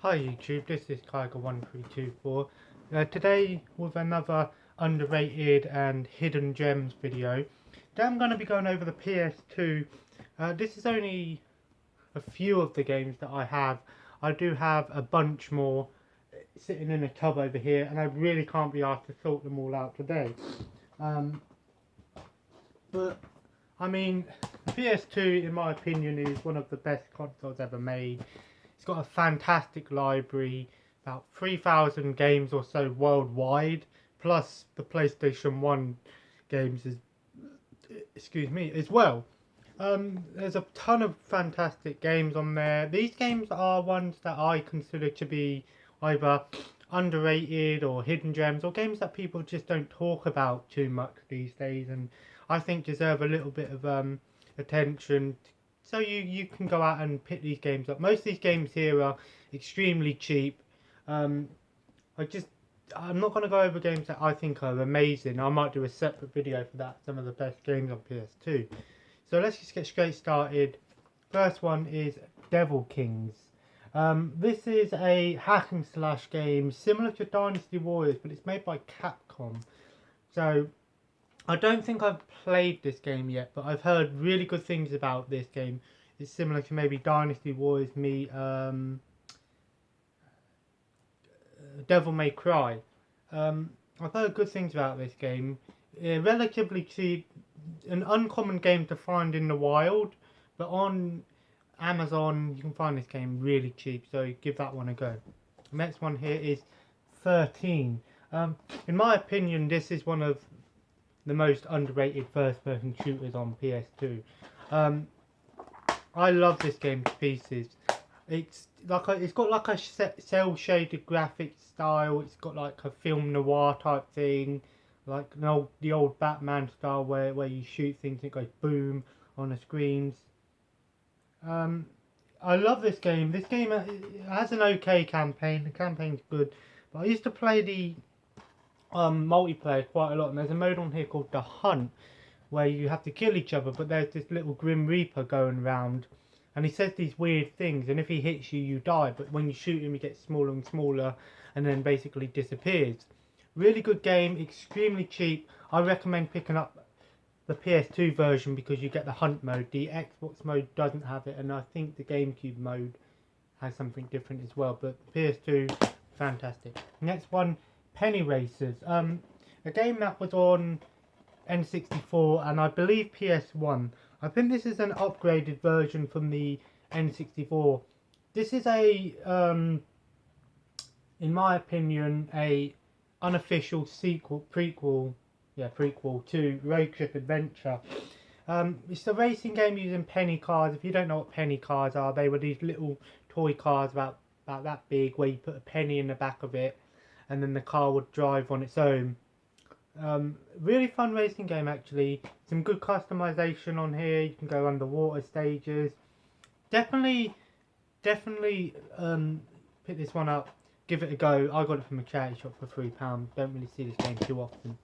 Hi YouTube, this is Kaiger1324. Today with another underrated and hidden gems video. Today I'm going to be going over the PS2. This is only a few of the games that I have. I do have a bunch more sitting in a tub over here, and I really can't be asked to sort them all out today. But I mean, PS2 in my opinion is one of the best consoles ever made. It's got a fantastic library, about 3,000 games or so worldwide, plus the PlayStation 1 games as well. There's a ton of fantastic games on there. These games are ones that I consider to be either underrated or hidden gems, or games that people just don't talk about too much these days, and I think deserve a little bit of attention. So you can go out and pick these games up. Most of these games here are extremely cheap. I'm not going to go over games that I think are amazing. I might do a separate video for that, some of the best games on PS2. So let's just get straight started. First one is Devil Kings. This is a hack and slash game similar to Dynasty Warriors, but it's made by Capcom. So I don't think I've played this game yet, but I've heard really good things about this game. It's similar to maybe Dynasty Warriors meet Devil May Cry. I've heard good things about this game. Relatively cheap, an uncommon game to find in the wild, but on Amazon you can find this game really cheap, so give that one a go. The next one here is 13. In my opinion, this is one of the most underrated first-person shooters on PS2. I love this game to pieces. It's got like a cel-shaded graphic style. It's got like a film noir type thing, like the old Batman style where you shoot things and it goes boom on the screens. I love this game. This game has an okay campaign. The campaign's good, but I used to play the multiplayer quite a lot, and there's a mode on here called The Hunt where you have to kill each other, but there's this little Grim Reaper going around and he says these weird things, and if he hits you, you die, but when you shoot him he gets smaller and smaller and then basically disappears. Really good game, extremely cheap. I recommend picking up the PS2 version because you get the Hunt mode. The Xbox mode doesn't have it, and I think the GameCube mode has something different as well, but the PS2, fantastic. Next one, Penny Racers, a game that was on N64 and I believe PS1. I think this is an upgraded version from the N64. This is a, in my opinion, a unofficial prequel to Road Trip Adventure. It's a racing game using penny cars. If you don't know what penny cars are, they were these little toy cars about that big where you put a penny in the back of it and then the car would drive on its own. Really fun racing game actually. Some good customization on here. You can go underwater stages. Definitely pick this one up. Give it a go. I got it from a charity shop for £3. Don't really see this game too often.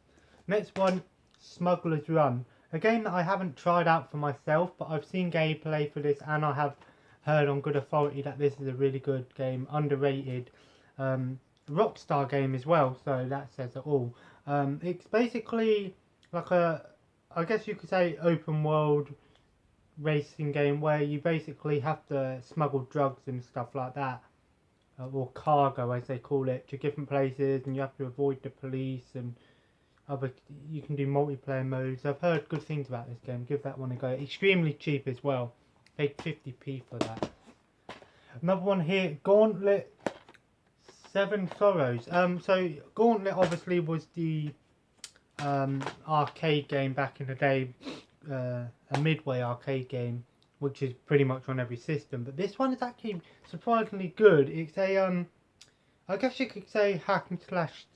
Next one, Smuggler's Run. A game that I haven't tried out for myself, but I've seen gameplay for this and I have heard on good authority that this is a really good game, underrated. Rockstar game as well, so that says it all. It's basically like I guess you could say open world racing game where you basically have to smuggle drugs and stuff like that, or cargo as they call it, to different places, and you have to avoid the police and you can do multiplayer modes. I've heard good things about this game. Give that one a go. Extremely cheap as well. Paid 50p for that. Another one here, Gauntlet. Seven Sorrows. So Gauntlet obviously was the arcade game back in the day, a Midway arcade game, which is pretty much on every system. But this one is actually surprisingly good. It's a I guess you could say hack and slash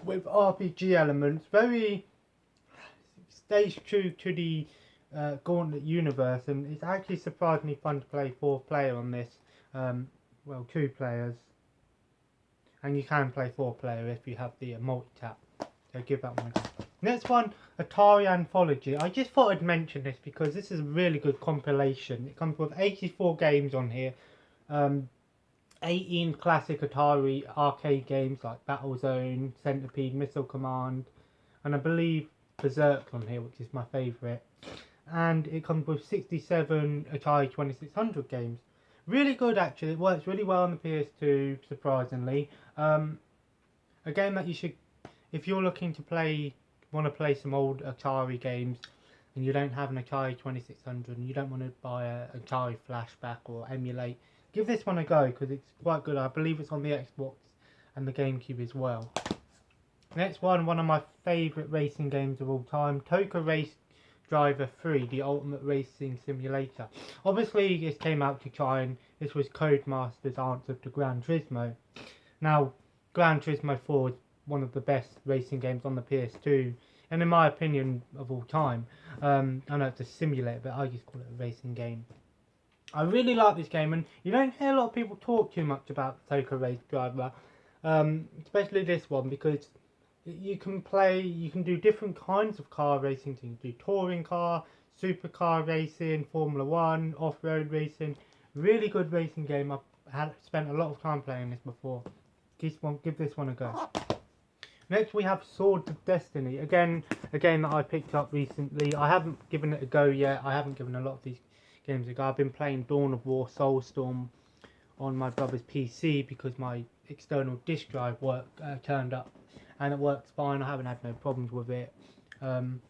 with RPG elements. Very stays true to the Gauntlet universe, and it's actually surprisingly fun to play 4-player on this. Well, 2 players, and you can play 4-player if you have the multi-tap, so give that one a go. Next one, Atari Anthology. I just thought I'd mention this because this is a really good compilation. It comes with 84 games on here, Um, 18 classic Atari arcade games like Battlezone, Centipede, Missile Command, and I believe Berserk on here, which is my favourite. And it comes with 67 Atari 2600 games. Really good actually, it works really well on the PS2, surprisingly. A game that you should, if you're looking to want to play some old Atari games, and you don't have an Atari 2600 and you don't want to buy an Atari flashback or emulate, give this one a go because it's quite good. I believe it's on the Xbox and the GameCube as well. Next one of my favourite racing games of all time, Toka Race Driver 3, the ultimate racing simulator. Obviously this came out to try and this was Codemaster's answer to Gran Turismo. Now Gran Turismo 4 is one of the best racing games on the PS2 and in my opinion of all time. I know it's a simulator but I just call it a racing game. I really like this game and you don't hear a lot of people talk too much about Toka Race Driver, especially this one because you can do different kinds of car racing. You can do touring car, supercar racing, Formula 1, off-road racing. Really good racing game. I've spent a lot of time playing this before. Give this one a go. Next we have Swords of Destiny. Again, a game that I picked up recently. I haven't given it a go yet. I haven't given a lot of these games a go. I've been playing Dawn of War Soulstorm on my brother's PC because my external disk drive turned up and it works fine. I haven't had no problems with it. And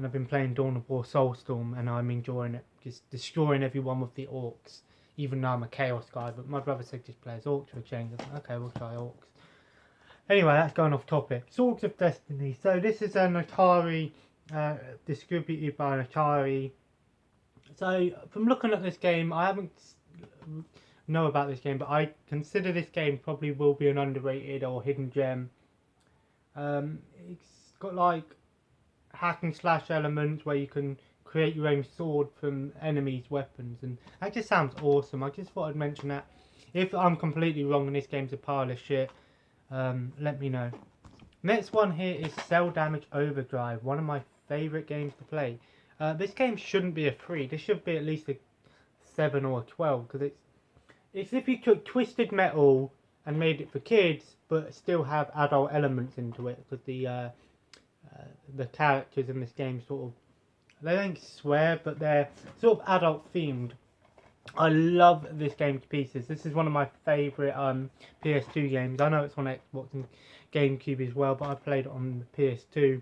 I've been playing Dawn of War Soulstorm and I'm enjoying it. Just destroying everyone with the orcs. Even though I'm a chaos guy, but my brother said just play as orcs for a change. I thought, okay, we'll try orcs. Anyway, that's going off topic. Swords of Destiny. So this is an Atari, distributed by an Atari. So from looking at this game, I haven't know about this game, but I consider this game probably will be an underrated or hidden gem. It's got like hack and slash elements where you can create your own sword from enemies' weapons, and that just sounds awesome. I just thought I'd mention that. If I'm completely wrong and this game's a pile of shit, let me know. Next one here is Cell Damage Overdrive, one of my favourite games to play. This game shouldn't be a 3, this should be at least a 7 or a 12, because it's if you took Twisted Metal and made it for kids, but still have adult elements into it, because the characters in this game sort of, they don't swear, but they're sort of adult themed. I love this game to pieces. This is one of my favourite PS2 games. I know it's on Xbox and GameCube as well, but I played it on the PS2.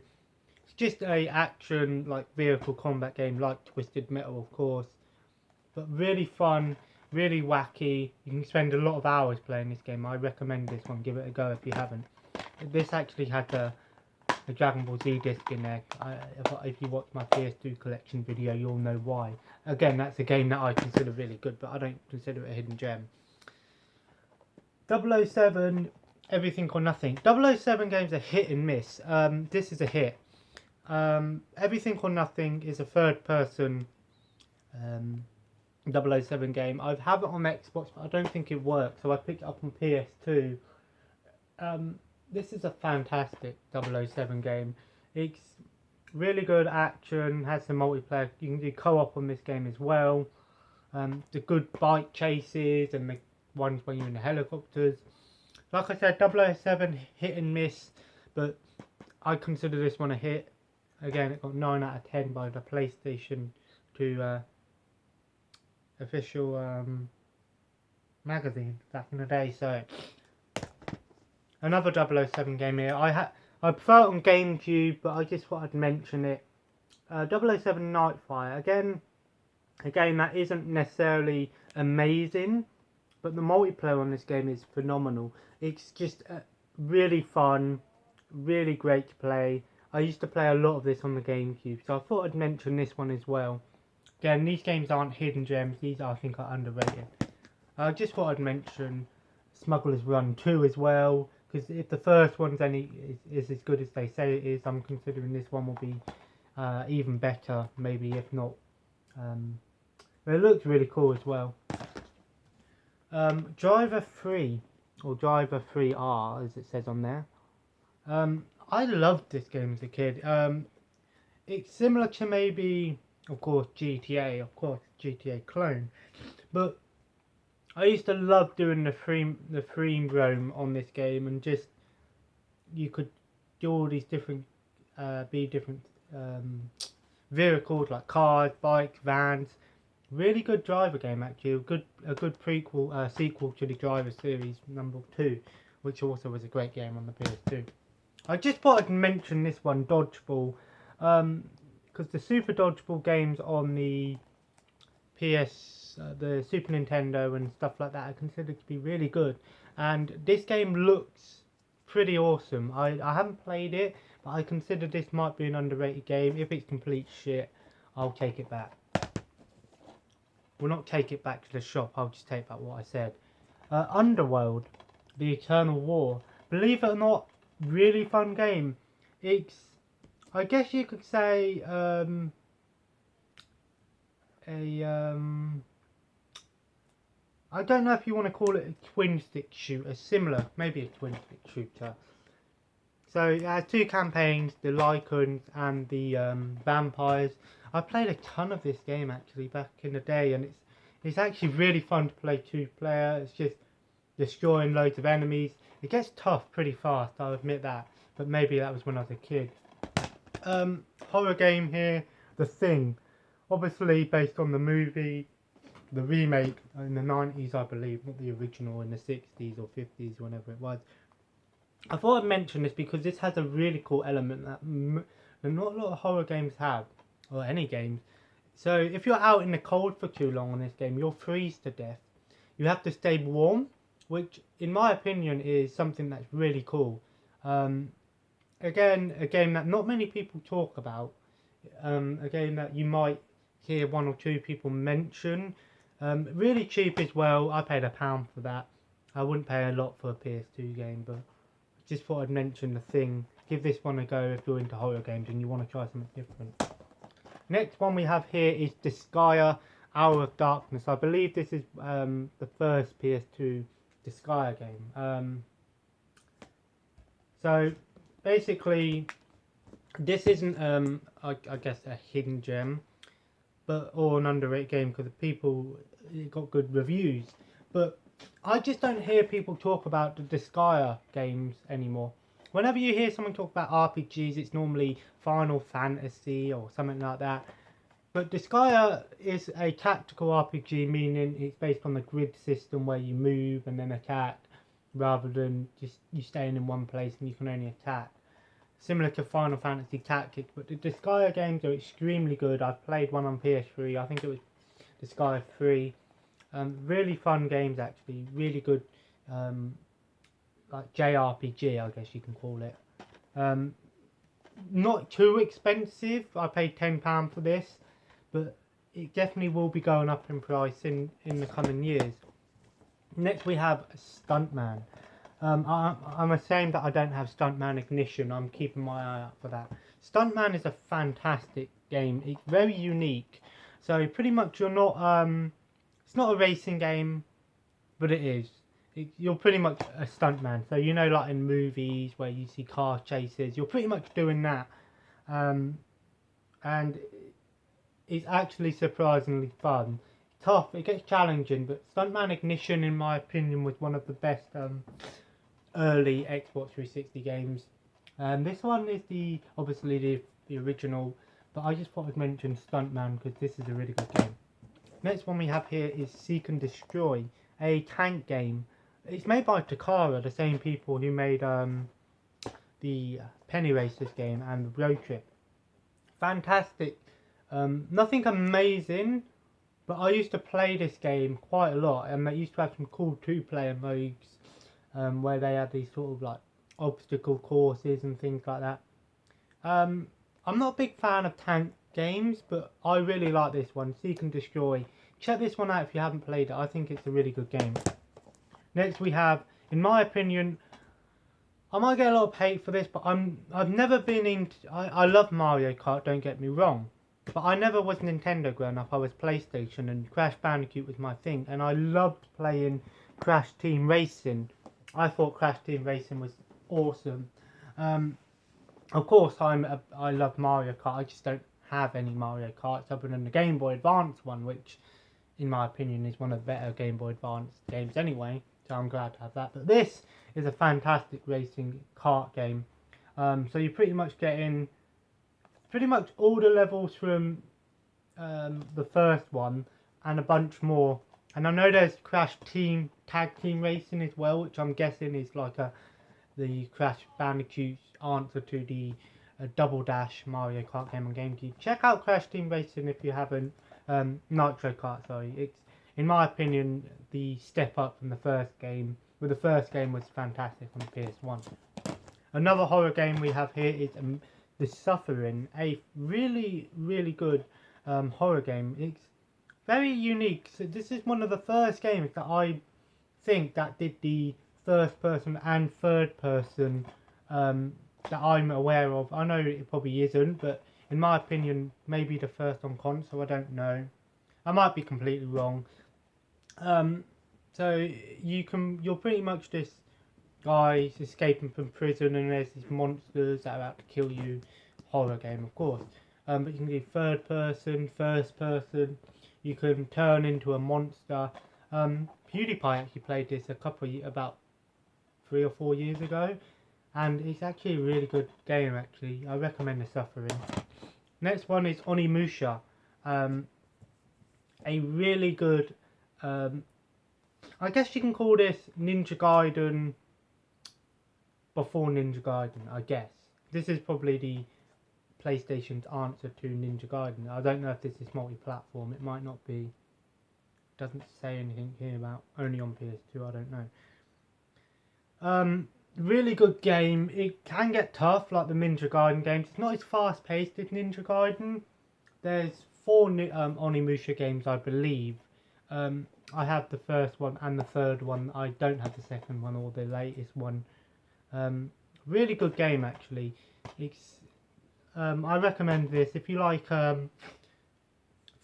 It's just a action, like vehicle combat game, like Twisted Metal, of course, but really fun, really wacky. You can spend a lot of hours playing this game. I recommend this one. Give it a go if you haven't. This actually had a Dragon Ball Z disc in there. If you watch my PS2 collection video, you'll know why. Again, that's a game that I consider really good, but I don't consider it a hidden gem. 007, Everything or Nothing. 007 games are hit and miss. This is a hit. Everything or Nothing is a third-person 007 game. I have it on Xbox, but I don't think it works, so I picked it up on PS2. This is a fantastic 007 game. It's really good action, has some multiplayer. You can do co-op on this game as well. The good bike chases and the ones where you're in the helicopters. Like I said, 007 hit and miss, but I consider this one a hit. Again, it got 9 out of 10 by the PlayStation 2 official magazine back in the day. So another 007 game here. I prefer it on GameCube, but I just thought I'd mention it. 007 Nightfire. Again, a game that isn't necessarily amazing, but the multiplayer on this game is phenomenal. It's just really fun, really great to play. I used to play a lot of this on the GameCube, so I thought I'd mention this one as well. Again, these games aren't hidden gems. These, I think, are underrated. I just thought I'd mention Smuggler's Run 2 as well, because if the first one's is as good as they say it is, I'm considering this one will be even better, maybe, if not. But it looks really cool as well. Driver 3, or Driver 3R, as it says on there. I loved this game as a kid. It's similar to maybe, of course, GTA, GTA clone, but I used to love doing the free roam on this game, and just you could do all these different different vehicles like cars, bikes, vans. Really good driver game actually. A good prequel sequel to the Driver series #2, which also was a great game on the PS2. I just thought I'd mention this one, Dodgeball, because the Super Dodgeball games on the the Super Nintendo and stuff like that are considered to be really good, and this game looks pretty awesome. I haven't played it, but I consider this might be an underrated game. If it's complete shit, I'll take it back. We'll not take it back to the shop, I'll just take back what I said. Underworld, The Eternal War. Believe it or not, really fun game. It's, I guess you could say, I don't know if you want to call it a twin stick shooter, similar, maybe a twin stick shooter. So it has two campaigns, the Lycans and the vampires. I played a ton of this game actually back in the day, and it's actually really fun to play 2-player. It's just destroying loads of enemies. It gets tough pretty fast, I'll admit that, but maybe that was when I was a kid. Horror game here, The Thing. Obviously based on the movie, the remake in the 90s I believe, not the original in the 60s or 50s, whenever it was. I thought I'd mention this because this has a really cool element that not a lot of horror games have, or any games. So if you're out in the cold for too long on this game, you'll freeze to death. You have to stay warm, which in my opinion is something that's really cool. Again, a game that not many people talk about. A game that you might hear one or two people mention. Really cheap as well. I paid £1 for that. I wouldn't pay a lot for a PS2 game, but just thought I'd mention The Thing. Give this one a go if you're into horror games and you want to try something different. Next one we have here is Disgaea, Hour of Darkness. I believe this is the first PS2 Disgaea game. So basically, this isn't I guess a hidden gem, or an underrated game because it got good reviews. But I just don't hear people talk about the Disgaea games anymore. Whenever you hear someone talk about RPGs, it's normally Final Fantasy or something like that. But Disgaea is a tactical RPG, meaning it's based on the grid system where you move and then attack, rather than just you staying in one place and you can only attack. Similar to Final Fantasy Tactics, but the Disgaea games are extremely good. I've played one on PS3, I think it was Disgaea 3. Really fun games actually, really good, like JRPG I guess you can call it. Not too expensive, I paid £10 for this, but it definitely will be going up in price in the coming years. Next we have Stuntman. I'm ashamed that I don't have Stuntman Ignition. I'm keeping my eye out for that. Stuntman is a fantastic game. It's very unique. So pretty much you're not it's not a racing game, but it is. You're pretty much a stuntman. So you know, like in movies where you see car chases, you're pretty much doing that. And it's actually surprisingly fun. Tough, it gets challenging, but Stuntman Ignition in my opinion was one of the best early Xbox 360 games. This one is obviously the original, but I just thought I'd mention Stuntman because this is a really good game. Next one we have here is Seek and Destroy, a tank game. It's made by Takara, the same people who made the Penny Racers game and the Road Trip. Fantastic. Nothing amazing, but I used to play this game quite a lot, and they used to have some cool 2-player modes where they had these sort of like obstacle courses and things like that. I'm not a big fan of tank games, but I really like this one, Seek and Destroy. Check this one out if you haven't played it. I think it's a really good game. Next we have, in my opinion, I might get a lot of hate for this, but I've never been into, I love Mario Kart, don't get me wrong, but I never was Nintendo growing up. I was PlayStation, and Crash Bandicoot was my thing, and I loved playing Crash Team Racing. I thought Crash Team Racing was awesome. Of course, I love Mario Kart. I just don't have any Mario Karts other than the Game Boy Advance one, which in my opinion, is one of the better Game Boy Advance games anyway, so I'm glad to have that. But this is a fantastic racing kart game. So you're pretty much getting pretty much all the levels from the first one and a bunch more. And I know there's Crash Tag Team Racing as well, which I'm guessing is like the Crash Bandicoot's answer to the Double Dash Mario Kart game on GameCube. Check out Crash Team Racing if you haven't. Nitro Kart, sorry. It's, in my opinion, the step up from the first game. Well, the first game was fantastic on the PS1. Another horror game we have here is The Suffering, a really, really good horror game. It's very unique. So this is one of the first games that I think that did the first person and third person that I'm aware of. I know it probably isn't, but in my opinion, maybe the first on console. I don't know. I might be completely wrong. So you're pretty much this guy escaping from prison, and there's these monsters that are out to kill you. Horror game, of course. But you can do third person, first person. You can turn into a monster. PewDiePie actually played this about 3 or 4 years ago, and it's actually a really good game. Actually, I recommend The Suffering. Next one is Onimusha, a really good. I guess you can call this Ninja Gaiden before Ninja Gaiden. I guess this is probably the PlayStation's answer to Ninja Gaiden. I don't know if this is multi-platform. It might not be. Doesn't say anything here about only on PS2. I don't know. Really good game. It can get tough like the Ninja Gaiden games. It's not as fast paced as Ninja Gaiden. There's 4 Onimusha games, I believe. I have the first one and the third one. I don't have the second one or the latest one. Really good game actually. It's I recommend this if you like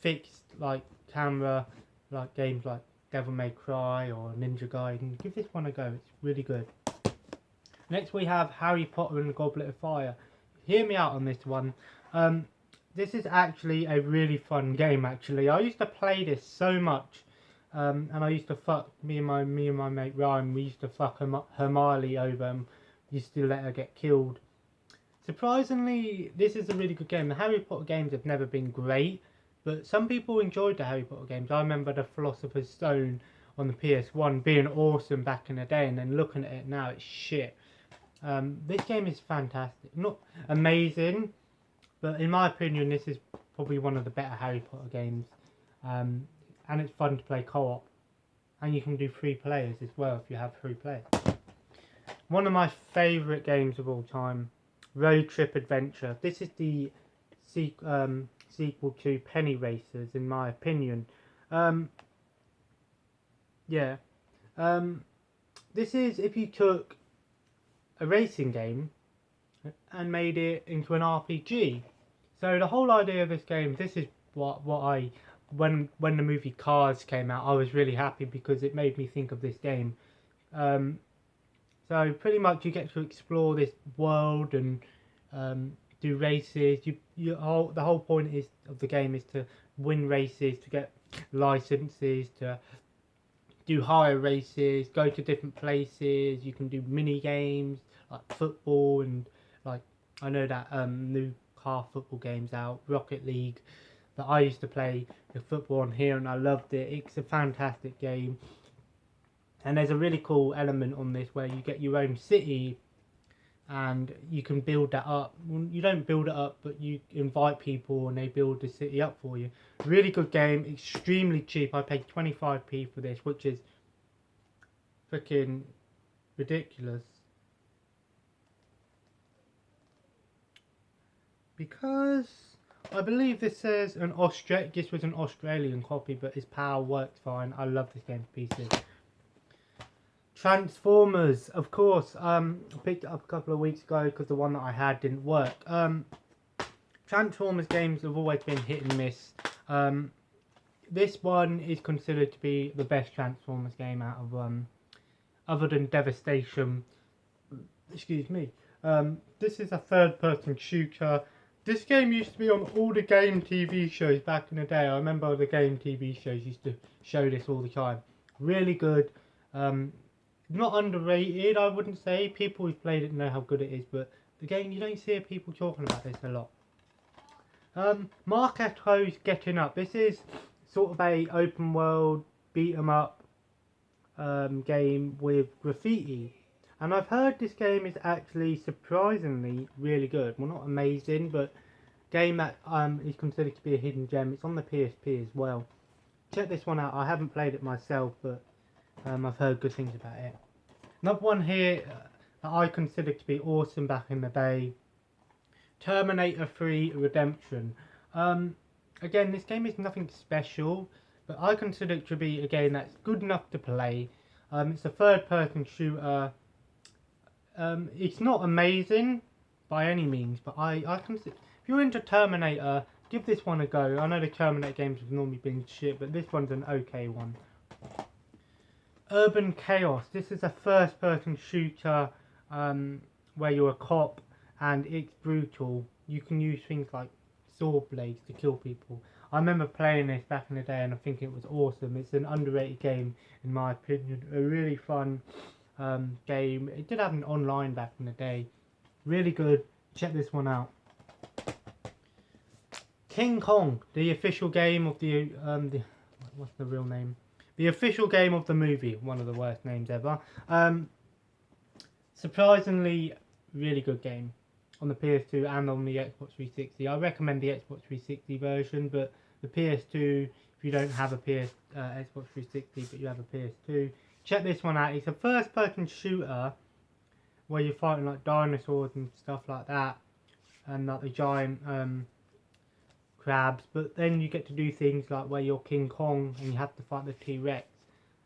fixed like camera like games like Devil May Cry or Ninja Gaiden. Give this one a go. It's really good. Next we have Harry Potter and the Goblet of Fire. Hear me out on this one. This is actually a really fun game actually. I used to play this so much. And I used to fuck me and my mate Ryan. We used to fuck Hermione over and used to let her get killed. Surprisingly, this is a really good game. The Harry Potter games have never been great, but some people enjoyed the Harry Potter games. I remember the Philosopher's Stone on the PS1 being awesome back in the day, and then looking at it now, it's shit. This game is fantastic. Not amazing, but in my opinion, this is probably one of the better Harry Potter games. And it's fun to play co-op. And you can do 3 players as well if you have 3 players. One of my favourite games of all time, Road Trip Adventure. This is the sequel to Penny Racers, in my opinion. This is if you took a racing game and made it into an RPG. So the whole idea of this game, this is what I when the movie Cars came out, I was really happy because it made me think of this game. So pretty much you get to explore this world and do races. The whole point of the game is to win races, to get licenses, to do higher races, go to different places. You can do mini games like football and like I know that new car football game's out, Rocket League, that I used to play the football on here and I loved it. It's a fantastic game. And there's a really cool element on this where you get your own city and you can build that up. You don't build it up, but you invite people and they build the city up for you. Really good game, extremely cheap. I paid 25p for this, which is freaking ridiculous. Because I believe this says this was an Australian copy, but its power works fine. I love this game to pieces. Transformers, of course. I picked it up a couple of weeks ago because the one that I had didn't work. Transformers games have always been hit and miss. This one is considered to be the best Transformers game out of other than Devastation. Excuse me. This is a third-person shooter. This game used to be on all the game TV shows back in the day. I remember the game TV shows used to show this all the time. Really good. Not underrated, I wouldn't say. People who've played it know how good it is, but the game, you don't see people talking about this a lot. Mark Echo's Getting Up. This is sort of a open world beat 'em up game with graffiti. And I've heard this game is actually surprisingly really good. Well, not amazing, but game that is considered to be a hidden gem. It's on the PSP as well. Check this one out. I haven't played it myself, but I've heard good things about it. Another one here that I considered to be awesome back in the day. Terminator 3 Redemption. Again, this game is nothing special, but I consider it to be a game that's good enough to play. It's a third-person shooter. It's not amazing by any means, but I consider, if you're into Terminator, give this one a go. I know the Terminator games have normally been shit, but this one's an okay one. Urban Chaos. This is a first-person shooter where you're a cop, and it's brutal. You can use things like saw blades to kill people. I remember playing this back in the day and I think it was awesome. It's an underrated game in my opinion. A really fun game. It did have an online back in the day. Really good. Check this one out. King Kong, the official game of the what's the real name? The official game of the movie. One of the worst names ever. Surprisingly, really good game on the PS2 and on the Xbox 360. I recommend the Xbox 360 version, but the PS2, if you don't have a Xbox 360 but you have a PS2, check this one out. It's a first-person shooter where you're fighting like dinosaurs and stuff like that, and like the giant crabs. But then you get to do things like where you're King Kong and you have to fight the T-Rex.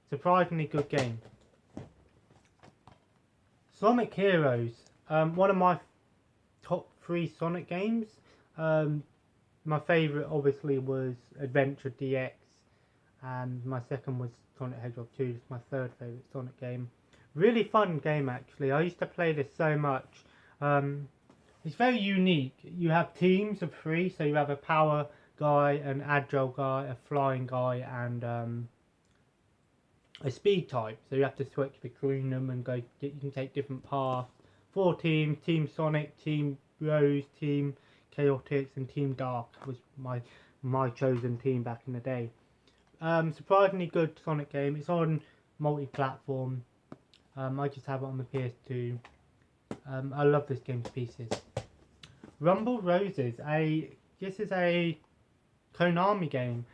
Surprisingly good game. Sonic Heroes. One of my top 3 Sonic games. My favourite obviously was Adventure DX, and my second was Sonic Hedgehog 2. It's my third favourite Sonic game. Really fun game actually. I used to play this so much. It's very unique. You have teams of 3, so you have a power guy, an agile guy, a flying guy, and a speed type. So you have to switch between them and go. You can take different paths. 4 teams: Team Sonic, Team Rose, Team Chaotix, and Team Dark was my chosen team back in the day. Surprisingly good Sonic game. It's on multi-platform. I just have it on the PS2. I love this game to pieces. Rumble Roses. This is a Konami game.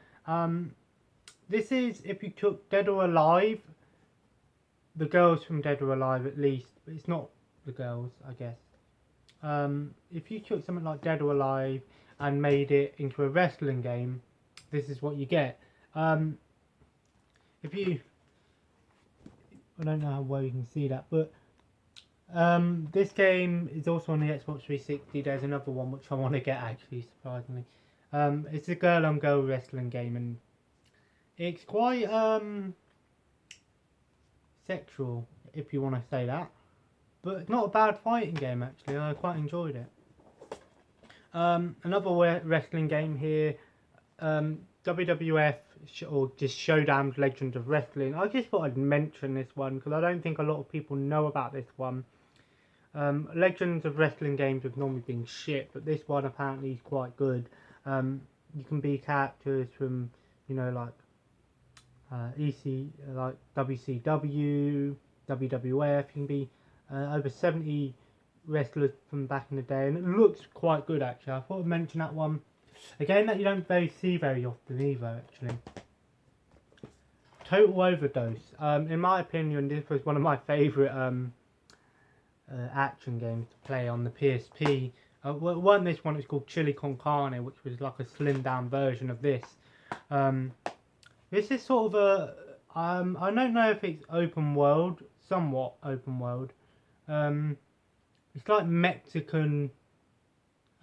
This is if you took Dead or Alive, the girls from Dead or Alive at least, but it's not the girls, I guess. If you took something like Dead or Alive and made it into a wrestling game, this is what you get. If you, I don't know how well you can see that, but this game is also on the Xbox 360. There's another one which I want to get actually, surprisingly. It's a girl-on-girl wrestling game, and it's quite sexual, if you want to say that. But it's not a bad fighting game actually. I quite enjoyed it. Another wrestling game here. WWF or just Showdown Legends of Wrestling. I just thought I'd mention this one because I don't think a lot of people know about this one. Legends of Wrestling games have normally been shit, but this one apparently is quite good. You can be characters from, you know, like like WCW, WWF. You can be over 70 wrestlers from back in the day, and it looks quite good actually. I thought I'd mention that one. A game that you don't see very often either actually. Total Overdose. In my opinion, this was one of my favourite action games to play on the PSP. Well, it wasn't this one, it's called Con Carne, which was like a slimmed down version of this. This is sort of a, I don't know if it's open world, somewhat open world. It's like Mexican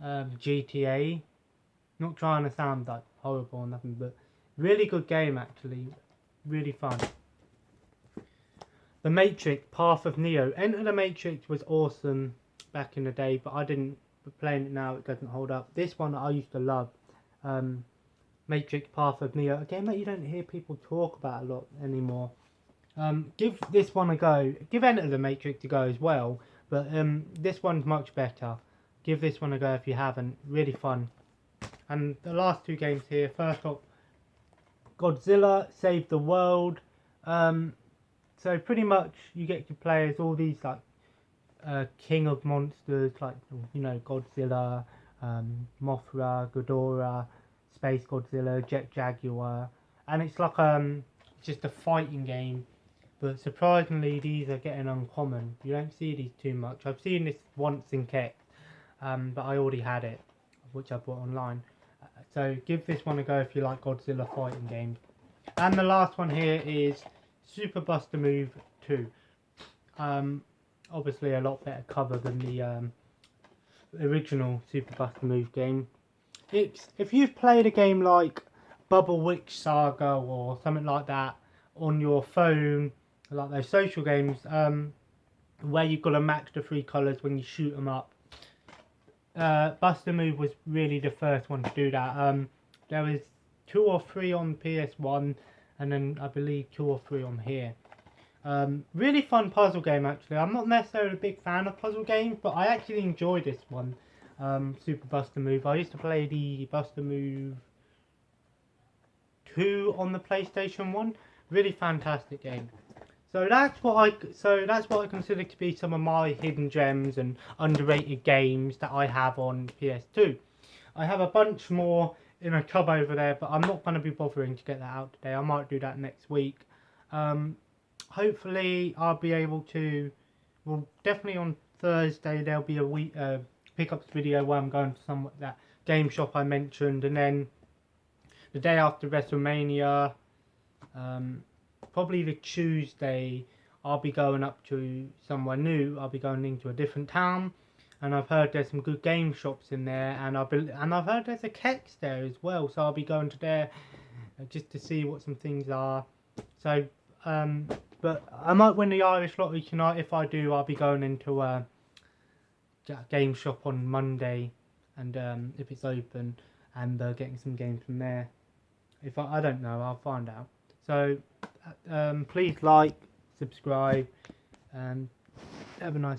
GTA. Not trying to sound like horrible or nothing, but really good game actually. Really fun. The Matrix, Path of Neo. Enter the Matrix was awesome back in the day, but I didn't but playing it now it doesn't hold up. This one I used to love, Matrix Path of Neo, a game that you don't hear people talk about a lot anymore. Give this one a go. Give Enter the Matrix a go as well, but this one's much better. Give this one a go if you haven't. Really fun. And the last two games here. First up, Godzilla Save the World. So pretty much you get to play as all these like king of monsters, like Godzilla, Mothra, Ghidorah, Space Godzilla, Jet Jaguar, and it's like just a fighting game. But surprisingly, these are getting uncommon. You don't see these too much. I've seen this once in Keck, but I already had it, which I bought online. So give this one a go if you like Godzilla fighting games. And the last one here is Super Buster Move 2. Obviously a lot better cover than the original Super Buster Move game. If you've played a game like Bubble Witch Saga or something like that on your phone, like those social games, where you've got to match the 3 colours when you shoot them up, Buster Move was really the first one to do that. There was 2 or 3 on PS1, and then I believe 2 or 3 on here. Really fun puzzle game actually. I'm not necessarily a big fan of puzzle games, but I actually enjoy this one, Super Buster Move. I used to play the Buster Move 2 on the PlayStation 1. Really fantastic game. So that's what I consider to be some of my hidden gems and underrated games that I have on PS2. I have a bunch more in a tub over there, but I'm not going to be bothering to get that out today. I might do that next week. Hopefully I'll be able to, well, definitely on Thursday there'll be a week pickups video where I'm going to that game shop I mentioned, and then the day after WrestleMania, probably the Tuesday, I'll be going up to somewhere new. I'll be going into a different town, and I've heard there's some good game shops in there, and I've heard there's a Kex there as well, so I'll be going to there just to see what some things are. So, but I might win the Irish lottery tonight. If I do, I'll be going into a game shop on Monday, and if it's open, and getting some games from there. If I don't know, I'll find out. So please like, subscribe, and have a nice day.